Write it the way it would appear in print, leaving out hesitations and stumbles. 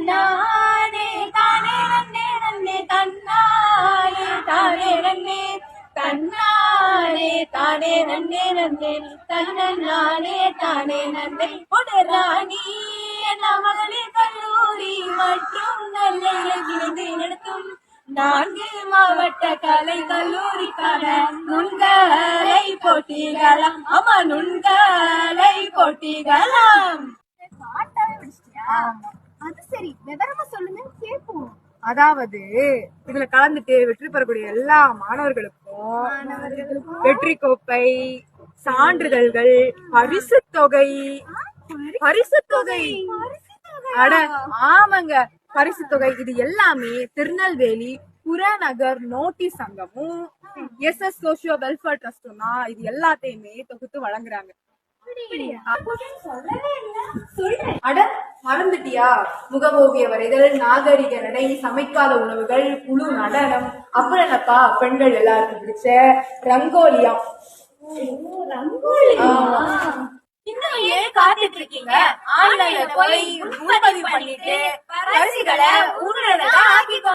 தன்னானே தானே நன்னே நன்னே தன்னானே தானே நன்னே தன்னானே தானே நன்னே நன்னே தன்னானே தானே நன்னே ராணி மகளிர் கல்லூரி மற்றும் நல்ல இணைந்து நடத்தும் 4 மாவட்ட கலை கல்லூரிக்கான நுண்கலை போட்டிகளாம். ஆமா, நுண்கலை போட்டிகளாம். அது சரி, விவரமா சொல்லுங்க கேட்போம். அதாவது இதுல கலந்துட்டு வெற்றி பெறக்கூடிய எல்லா மாணவர்களுக்கும் வெற்றி கோப்பை, சான்றிதழ்கள், பரிசு தொகை. அட ஆமாங்க, பரிசு தொகை. இது எல்லாமே திருநெல்வேலி புறநகர் நோட்டீஸ் சங்கமும் SS சோஷியோ வெல்ஃபேர் ட்ரஸ்டும் தான் இது எல்லாத்தையுமே தொகுத்து வழங்குறாங்க. அட மறந்துட்டியா? முகவோவிய வரைதல், நாகரிக நடை, சமைக்காத உணவுகள், குழு நடனம், அப்புறம் என்னப்பா பெண்கள் எல்லாருக்கும் பிடிச்ச ரங்கோலியா. இன்னும் ஏன் காத்துட்டு இருக்கீங்க? ஆன்லைன்ல போய் முன்பதிவு பண்ணிட்டு பரிசுகளை உங்களோட ஆக்கிக்கோ.